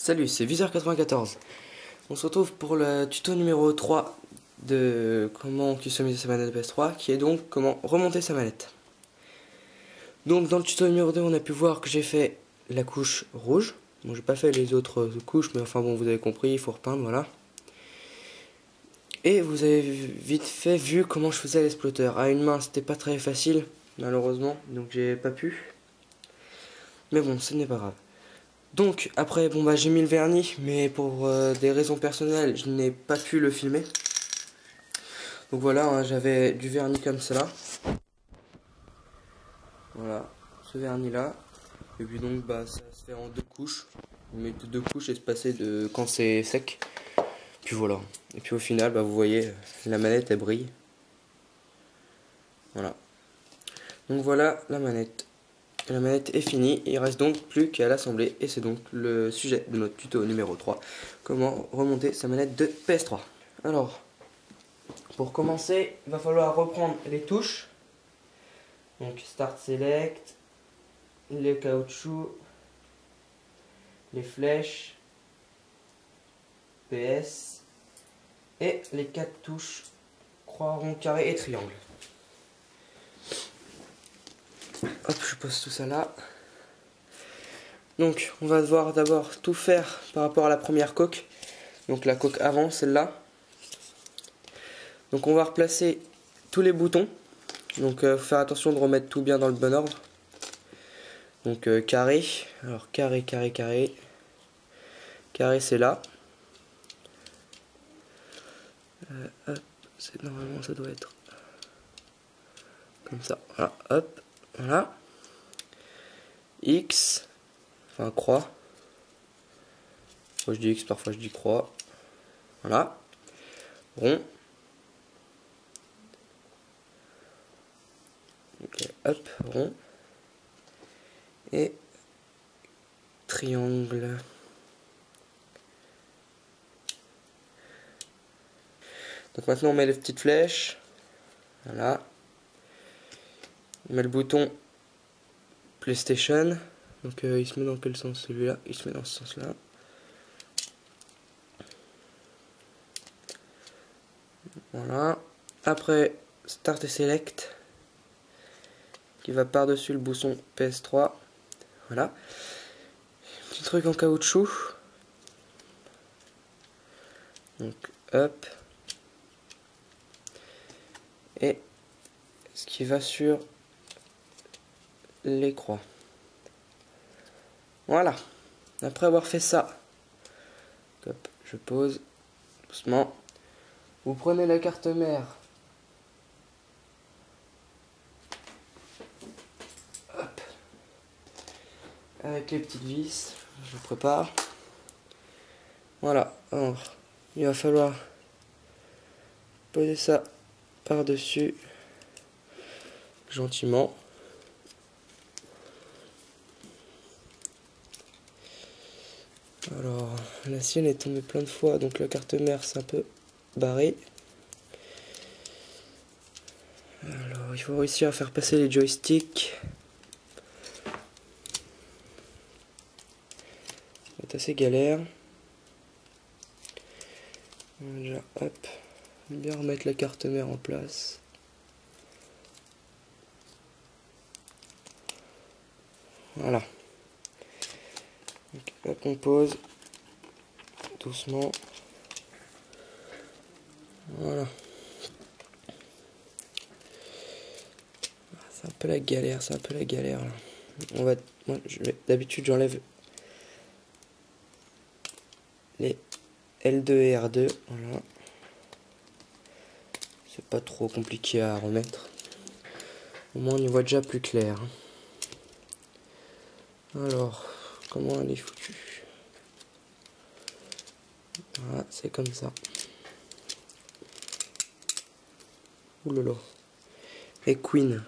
Salut, c'est Viseur94. On se retrouve pour le tuto numéro 3 de comment customiser sa manette PS3, qui est donc comment remonter sa manette. Donc dans le tuto numéro 2, on a pu voir que j'ai fait la couche rouge. Bon, j'ai pas fait les autres couches, mais enfin bon, vous avez compris, il faut repeindre, voilà. Et vous avez vite fait vu comment je faisais l'exploiteur. À une main, c'était pas très facile, malheureusement, donc j'ai pas pu. Mais bon, ce n'est pas grave. Donc après bon bah j'ai mis le vernis, mais pour des raisons personnelles je n'ai pas pu le filmer. Donc voilà, hein, j'avais du vernis comme cela. Voilà, ce vernis là. Et puis donc bah ça se fait en deux couches. Vous mettez deux couches espacées de quand c'est sec. Puis voilà. Et puis au final bah vous voyez la manette elle brille. Voilà. Donc voilà la manette. La manette est finie, il reste donc plus qu'à l'assembler et c'est donc le sujet de notre tuto numéro 3. Comment remonter sa manette de PS3. Alors, pour commencer, il va falloir reprendre les touches. Donc Start Select, les caoutchoucs, les flèches, PS et les 4 touches croix, rond, carré et triangle. Hop, je pose tout ça là. Donc, on va devoir d'abord tout faire par rapport à la première coque. Donc la coque avant, celle-là. Donc on va replacer tous les boutons. Donc faut faire attention de remettre tout bien dans le bon ordre. Donc carré. Alors carré, carré, carré. Carré c'est là. Hop, normalement ça doit être comme ça. Voilà, hop, voilà. X. Enfin croix. Parfois je dis X, parfois je dis croix. Voilà. Rond. Ok, hop, rond. Et triangle. Donc maintenant on met les petites flèches. Voilà. On met le bouton PlayStation. Donc il se met dans quel sens celui-là? Il se met dans ce sens-là. Voilà. Après Start et Select qui va par-dessus le bouton PS3. Voilà. Petit truc en caoutchouc. Donc hop. Et ce qui va sur les croix. Voilà. Après avoir fait ça, hop, je pose doucement. Vous prenez la carte mère. Hop. Avec les petites vis, je prépare. Voilà. Alors, il va falloir poser ça par-dessus gentiment. Alors, la sienne est tombée plein de fois, donc la carte mère c'est un peu barré. Alors, il faut réussir à faire passer les joysticks. C'est assez galère. Déjà, hop, bien remettre la carte mère en place. Voilà. Donc, hop, on pose doucement. Voilà. C'est un peu la galère, c'est un peu la galère là. On va, moi, d'habitude j'enlève les L2 et R2. Voilà. C'est pas trop compliqué à remettre. Au moins on y voit déjà plus clair. Alors, comment elle est foutue? Voilà, c'est comme ça. Oulala. Et Queen.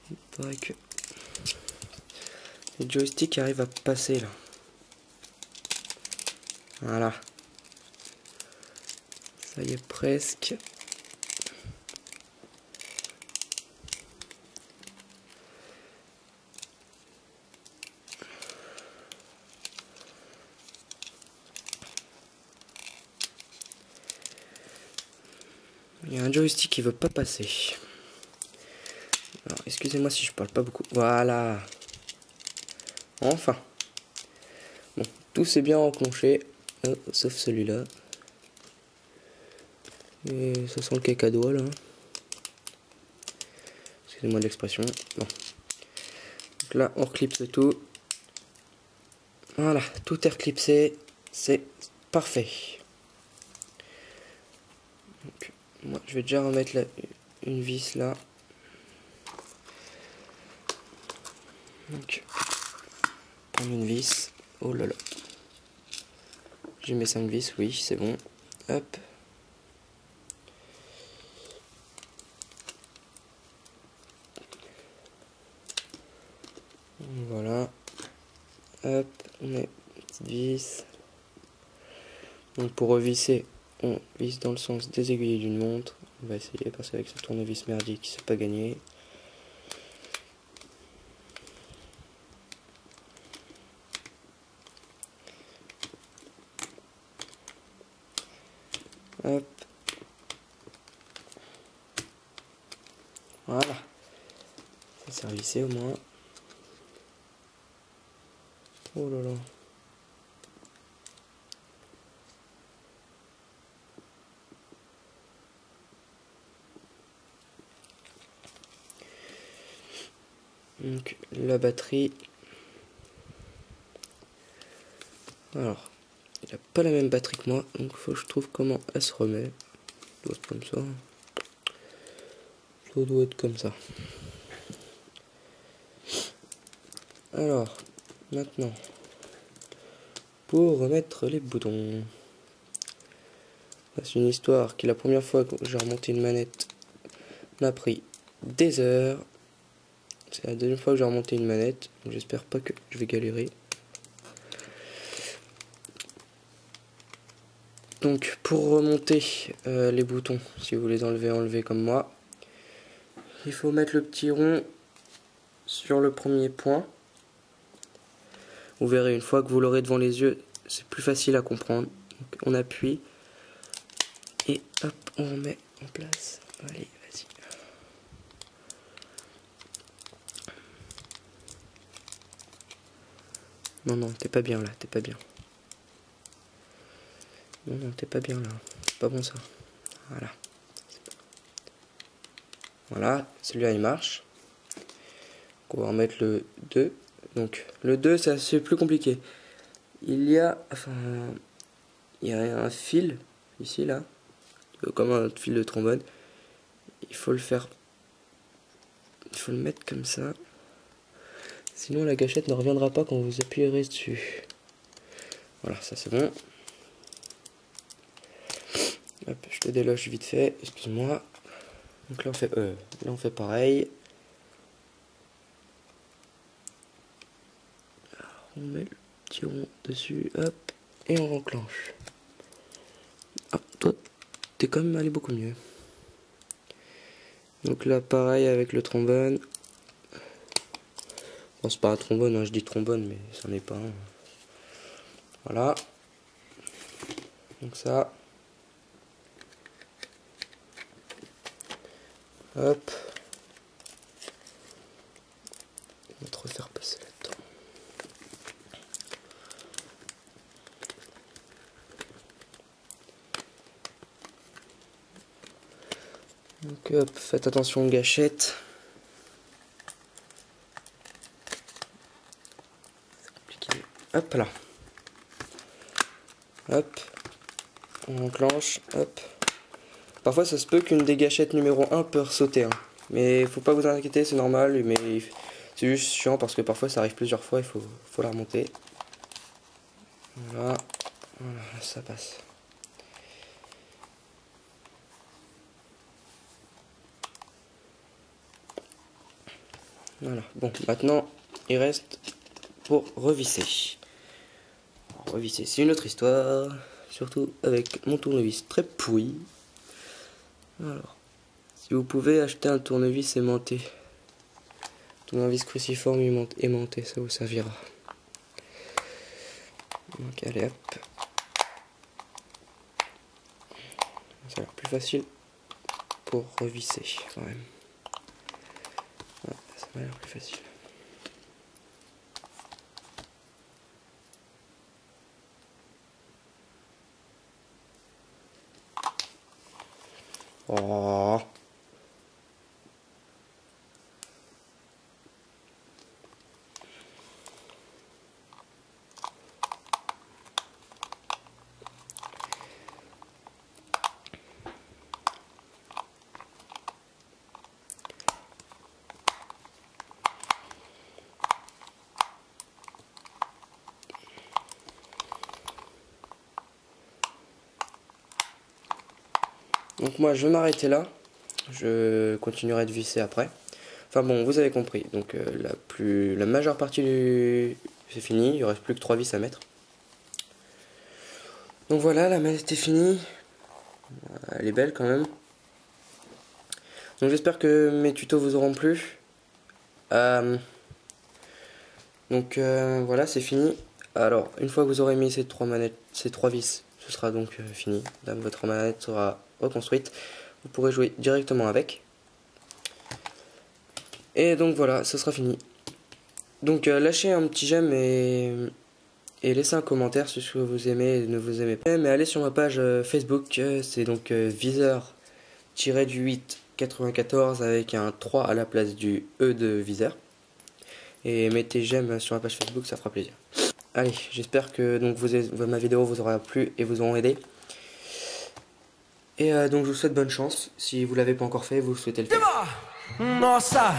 Il faudrait que les joysticks arrivent à passer là. Voilà. Ça y est presque. Il y a un joystick qui veut pas passer. Alors, excusez-moi si je parle pas beaucoup. Voilà. Enfin. Bon, tout s'est bien enclenché. Sauf celui-là. Et ça sent le cacadois là. Excusez-moi de l'expression. Bon. Donc là, on reclipse tout. Voilà, tout est reclipsé. C'est parfait. Donc, moi, je vais déjà remettre une vis là. Donc, prendre une vis. Oh là là. J'ai mes 5 vis, oui, c'est bon. Hop. Voilà. Hop, on met une petite vis. Donc pour revisser, on visse dans le sens des aiguilles d'une montre. On va essayer parce qu'avec ce tournevis merdique, c'est pas gagné. Hop. Voilà. Ça s'est revissé au moins. Oh là là. Donc la batterie. Alors, il a pas la même batterie que moi, donc faut que je trouve comment elle se remet. Ça doit être comme ça. Ça doit être comme ça. Alors, maintenant, pour remettre les boutons. C'est une histoire qui, la première fois que j'ai remonté une manette, m'a pris des heures. C'est la deuxième fois que j'ai remonté une manette, donc j'espère pas que je vais galérer. Donc pour remonter les boutons, si vous les enlevez comme moi, il faut mettre le petit rond sur le premier point. Vous verrez, une fois que vous l'aurez devant les yeux, c'est plus facile à comprendre. Donc on appuie et hop, on remet en place. Allez, vas-y. Non, non, t'es pas bien là, t'es pas bien. Non, non, t'es pas bien là. C'est pas bon ça. Voilà. Voilà, celui-là il marche. Donc, on va remettre le 2. Donc le 2 c'est assez plus compliqué. Il y a un fil ici là, comme un fil de trombone. Il faut le mettre comme ça. Sinon la gâchette ne reviendra pas quand vous appuierez dessus. Voilà, ça c'est bon. Hop, je le déloge vite fait, excuse-moi. Donc là on fait pareil. Alors, on met le petit rond dessus, hop, et on enclenche. Ah, toi, t'es quand même allé beaucoup mieux. Donc là, pareil avec le trombone. Bon, c'est pas un trombone, hein, je dis trombone, mais ça n'est pas un. Voilà. Donc ça. Hop. On va te refaire passer là-dedans. Donc hop, faites attention aux gâchettes. C'est compliqué. Hop là. Hop. On enclenche. Hop. Parfois ça se peut qu'une des gâchettes numéro 1 peut sauter. Hein. Mais faut pas vous inquiéter, c'est normal. Mais c'est juste chiant parce que parfois ça arrive plusieurs fois, il faut la remonter. Voilà. Voilà, ça passe. Voilà, bon, maintenant il reste pour revisser. Alors, revisser, c'est une autre histoire, surtout avec mon tournevis très pourri. Alors, si vous pouvez acheter un tournevis aimanté, tournevis cruciforme aimanté, ça vous servira. Donc, allez hop. Ça a l'air plus facile pour revisser quand même. Ouais, ça m'a l'air plus facile. Oh. Donc moi je vais m'arrêter là, je continuerai de visser après. Enfin bon, vous avez compris, donc la majeure partie du... c'est fini, il ne reste plus que 3 vis à mettre. Donc voilà, la manette est finie, elle est belle quand même. Donc j'espère que mes tutos vous auront plu. Voilà, c'est fini. Alors, une fois que vous aurez mis ces 3 manettes, ces 3 vis, ce sera donc fini. Là, votre manette sera reconstruite. Vous pourrez jouer directement avec. Et donc voilà, ce sera fini. Donc lâchez un petit j'aime et laissez un commentaire sur ce que vous aimez et ne vous aimez pas. Mais allez sur ma page Facebook, c'est donc viseur-du-8-94 avec un 3 à la place du E de viseur. Et mettez j'aime sur ma page Facebook, ça fera plaisir. Allez, j'espère que donc ma vidéo vous aura plu et vous aura aidé. Et donc je vous souhaite bonne chance. Si vous l'avez pas encore fait, vous souhaitez le faire. Nossa,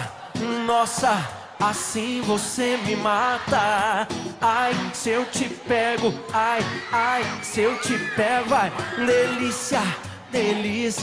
nossa, assim você me mata. Ai, se eu te pego, ai, ai, se eu te pego, ai, delícia, delícia.